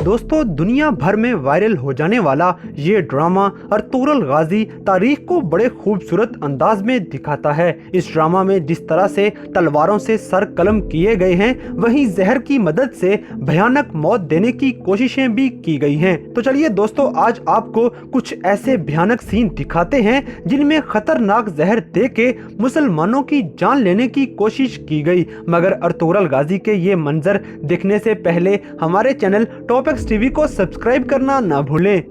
दोस्तों, दुनिया भर में वायरल हो जाने वाला ये ड्रामा अर्तुगरुल गाजी तारीख को बड़े खूबसूरत अंदाज में दिखाता है। इस ड्रामा में जिस तरह से तलवारों से सर कलम किए गए हैं, वहीं जहर की मदद से भयानक मौत देने की कोशिशें भी की गई हैं। तो चलिए दोस्तों, आज आपको कुछ ऐसे भयानक सीन दिखाते हैं जिनमें खतरनाक जहर देके मुसलमानों की जान लेने की कोशिश की गई। मगर अर्तुगरुल गाजी के ये मंजर देखने से पहले हमारे चैनल टॉपएक्स टीवी को सब्सक्राइब करना ना भूलें।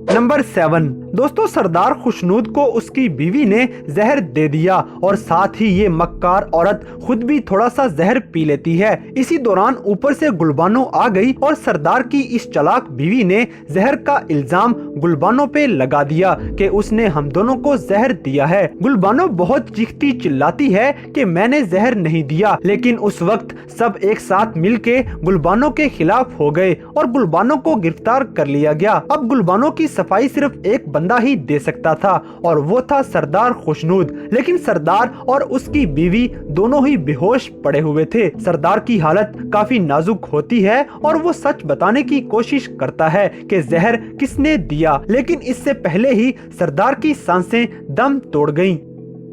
नंबर 7 दोस्तों, सरदार खुशनूद को उसकी बीवी ने जहर दे दिया और साथ ही ये मक्कार औरत खुद भी थोड़ा सा जहर पी लेती है। इसी दौरान ऊपर से गुलबानो आ गई और सरदार की इस चालाक बीवी ने जहर का इल्जाम गुलबानो पे लगा दिया कि उसने हम दोनों को जहर दिया है। गुलबानो बहुत चीखती चिल्लाती है कि मैंने जहर नहीं दिया, लेकिन उस वक्त सब एक साथ मिलके गुलबानो के खिलाफ हो गए और गुलबानो को गिरफ्तार कर लिया गया। अब गुलबानो की सफाई सिर्फ एक बंदा ही दे सकता था और वो था सरदार खुशनूद, लेकिन सरदार और उसकी बीवी दोनों ही बेहोश पड़े हुए थे। सरदार की हालत काफी नाजुक होती है और वो सच बताने की कोशिश करता है कि जहर किसने दिया, लेकिन इससे पहले ही सरदार की सांसें दम तोड़ गईं।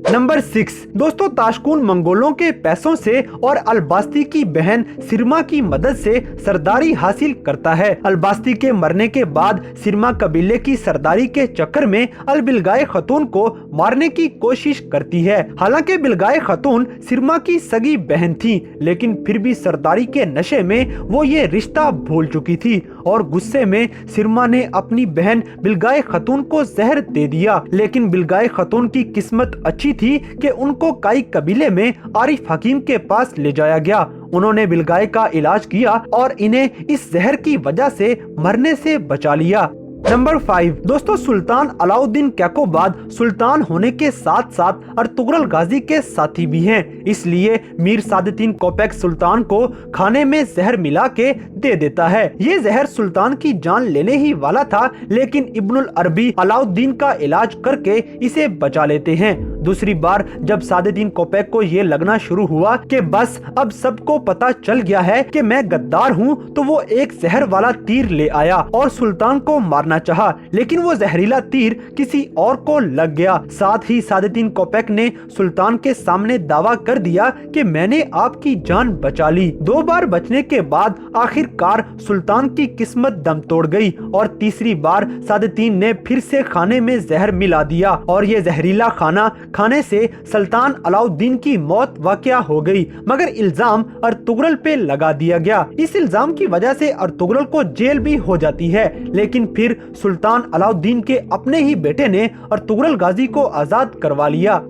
नंबर 6 दोस्तों, ताशकून मंगोलों के पैसों से और अलबास्ती की बहन सिरमा की मदद से सरदारी हासिल करता है। अलबास्ती के मरने के बाद सिरमा कबीले की सरदारी के चक्कर में अलबिलगाए खतून को मारने की कोशिश करती है। हालांकि बिलगाए खतून सिरमा की सगी बहन थी, लेकिन फिर भी सरदारी के नशे में वो ये रिश्ता भूल चुकी थी और गुस्से में सिरमा ने अपनी बहन बिलगाए खतून को जहर दे दिया। लेकिन बिलगाए खतून की किस्मत अच्छी थी कि उनको काई कबीले में आरिफ हकीम के पास ले जाया गया। उन्होंने बिलगाए का इलाज किया और इन्हें इस जहर की वजह से मरने से बचा लिया। नंबर 5 दोस्तों, सुल्तान अलाउद्दीन कैकोबाद सुल्तान होने के साथ साथ अर्तुगरुल गाजी के साथी भी हैं। इसलिए मीर सादुद्दीन कोपैक सुल्तान को खाने में जहर मिला के दे देता है। ये जहर सुल्तान की जान लेने ही वाला था, लेकिन इब्नुल अरबी अलाउद्दीन का इलाज करके इसे बचा लेते हैं। दूसरी बार जब सादुद्दीन कोपैक को ये लगना शुरू हुआ कि बस अब सबको पता चल गया है कि मैं गद्दार हूँ, तो वो एक जहर वाला तीर ले आया और सुल्तान को मारना चाहा, लेकिन वो जहरीला तीर किसी और को लग गया। साथ ही सादुद्दीन कोपैक ने सुल्तान के सामने दावा कर दिया कि मैंने आपकी जान बचा ली। 2 बार बचने के बाद आखिरकार सुल्तान की किस्मत दम तोड़ गई और तीसरी बार सादुद्दीन ने फिर से खाने में जहर मिला दिया और ये जहरीला खाना खाने से सुल्तान अलाउद्दीन की मौत वाक़या हो गई। मगर इल्जाम अर्तुगरुल पे लगा दिया गया। इस इल्जाम की वजह से अर्तुगरुल को जेल भी हो जाती है, लेकिन फिर सुल्तान अलाउद्दीन के अपने ही बेटे ने अर्तुगरुल गाजी को आजाद करवा लिया।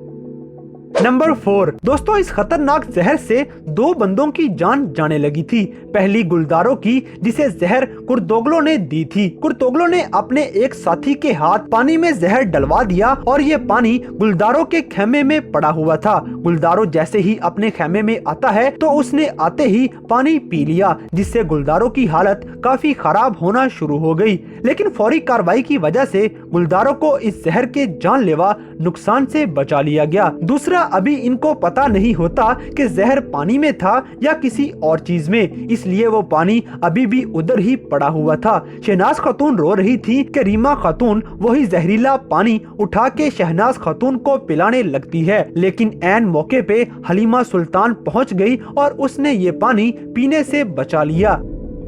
नंबर 4 दोस्तों, इस खतरनाक जहर से 2 बंदों की जान जाने लगी थी। पहली गुलदारों की, जिसे जहर कुर्तोगलो ने दी थी। कुर्तोगलो ने अपने एक साथी के हाथ पानी में जहर डलवा दिया और ये पानी गुलदारों के खेमे में पड़ा हुआ था। गुलदारों जैसे ही अपने खेमे में आता है तो उसने आते ही पानी पी लिया, जिससे गुलदारों की हालत काफी खराब होना शुरू हो गई। लेकिन फौरी कार्रवाई की वजह से गुलदारों को इस जहर के जानलेवा नुकसान से बचा लिया गया। दूसरा, अभी इनको पता नहीं होता कि जहर पानी में था या किसी और चीज में, इसलिए वो पानी अभी भी उधर ही पड़ा हुआ था। शहनाज खातून रो रही थी कि रीमा खातून वही जहरीला पानी उठा के शहनाज खातून को पिलाने लगती है, लेकिन ऐन मौके पे हलीमा सुल्तान पहुंच गई और उसने ये पानी पीने से बचा लिया।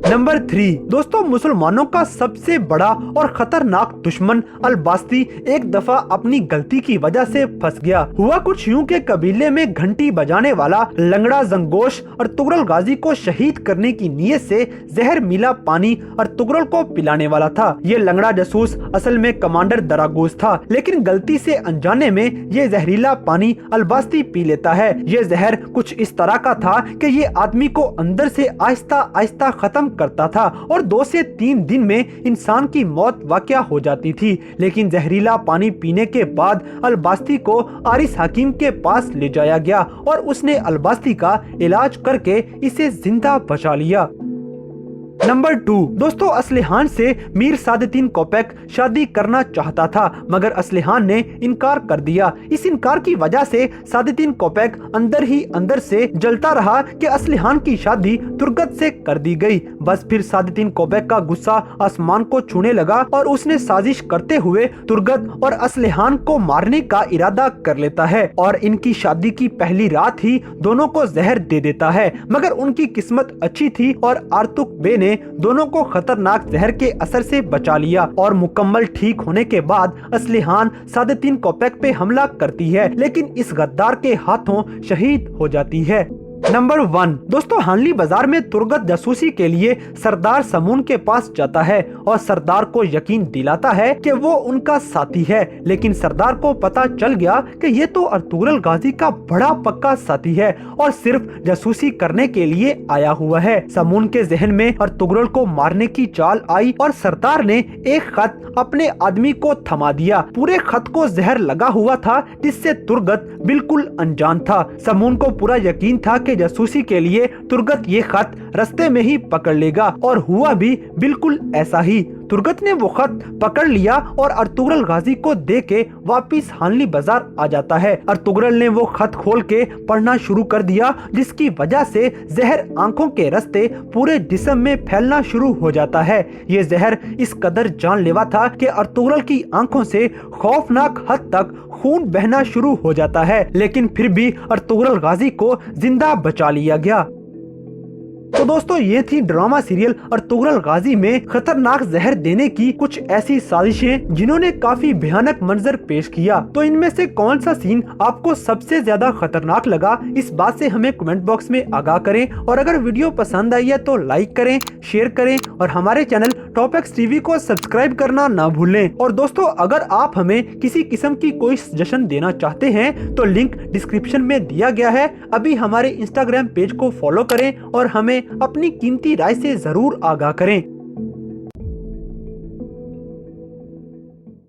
नंबर 3 दोस्तों, मुसलमानों का सबसे बड़ा और खतरनाक दुश्मन अलबास्ती एक दफा अपनी गलती की वजह से फंस गया। हुआ कुछ यूं के कबीले में घंटी बजाने वाला लंगड़ा जंगोश अर्तुगरुल गाजी को शहीद करने की नीयत से जहर मिला पानी अर्तुगरुल को पिलाने वाला था। ये लंगड़ा जासूस असल में कमांडर दरागोस था, लेकिन गलती से अनजाने में ये जहरीला पानी अलबास्ती पी लेता है। ये जहर कुछ इस तरह का था कि ये आदमी को अंदर से आहिस्ता आहिस्ता खत्म करता था और 2 से 3 दिन में इंसान की मौत वाक़या हो जाती थी। लेकिन जहरीला पानी पीने के बाद अलबास्ती को आरिस हकीम के पास ले जाया गया और उसने अलबास्ती का इलाज करके इसे जिंदा बचा लिया। नंबर 2, दोस्तों असलिहान से मीर सादुद्दीन कोपेक शादी करना चाहता था, मगर असलिहान ने इनकार कर दिया। इस इनकार की वजह से सादुद्दीन कोपेक अंदर ही अंदर से जलता रहा कि असलिहान की शादी तुर्गत से कर दी गई। बस फिर सादुद्दीन कोपेक का गुस्सा आसमान को छूने लगा और उसने साजिश करते हुए तुर्गत और असलिहान को मारने का इरादा कर लेता है और इनकी शादी की पहली रात ही दोनों को जहर दे देता है। मगर उनकी किस्मत अच्छी थी और आर्तुक बे ने दोनों को खतरनाक जहर के असर से बचा लिया और मुकम्मल ठीक होने के बाद असलिहान सादुद्दीन कोपेक पे हमला करती है, लेकिन इस गद्दार के हाथों शहीद हो जाती है। नंबर 1, दोस्तों हानली बाजार में तुर्गत जासूसी के लिए सरदार समून के पास जाता है और सरदार को यकीन दिलाता है कि वो उनका साथी है, लेकिन सरदार को पता चल गया कि ये तो अर्तुगरुल गाजी का बड़ा पक्का साथी है और सिर्फ जासूसी करने के लिए आया हुआ है। समून के जहन में अर्तुगरुल को मारने की चाल आई और सरदार ने एक खत अपने आदमी को थमा दिया। पूरे खत को जहर लगा हुआ था, जिससे तुर्गत बिल्कुल अनजान था। समून को पूरा यकीन था कि जासूसी के लिए तुर्गत ये खत रास्ते में ही पकड़ लेगा और हुआ भी बिल्कुल ऐसा ही। तुर्गत ने वो खत पकड़ लिया और अर्तुगरुल गाजी को दे के वापिस हानली बाजार आ जाता है। अर्तुगरुल ने वो खत खोल के पढ़ना शुरू कर दिया, जिसकी वजह से जहर आंखों के रास्ते पूरे जिस्म में फैलना शुरू हो जाता है। ये जहर इस कदर जानलेवा था कि अर्तुगरुल की आंखों से खौफनाक हद तक खून बहना शुरू हो जाता है, लेकिन फिर भी अर्तुगरुल गाजी को जिंदा बचा लिया गया। तो दोस्तों ये थी ड्रामा सीरियल अर्तुगरुल गाजी में खतरनाक जहर देने की कुछ ऐसी साजिशें जिन्होंने काफी भयानक मंजर पेश किया। तो इनमें से कौन सा सीन आपको सबसे ज्यादा खतरनाक लगा, इस बात से हमें कमेंट बॉक्स में आगाह करें। और अगर वीडियो पसंद आई है तो लाइक करें, शेयर करें और हमारे चैनल टॉप एक्स टीवी को सब्सक्राइब करना ना भूलें। और दोस्तों अगर आप हमें किसी किस्म की कोई सजेशन देना चाहते हैं तो लिंक डिस्क्रिप्शन में दिया गया है। अभी हमारे इंस्टाग्राम पेज को फॉलो करें और हमें अपनी कीमती राय से जरूर आगाह करें।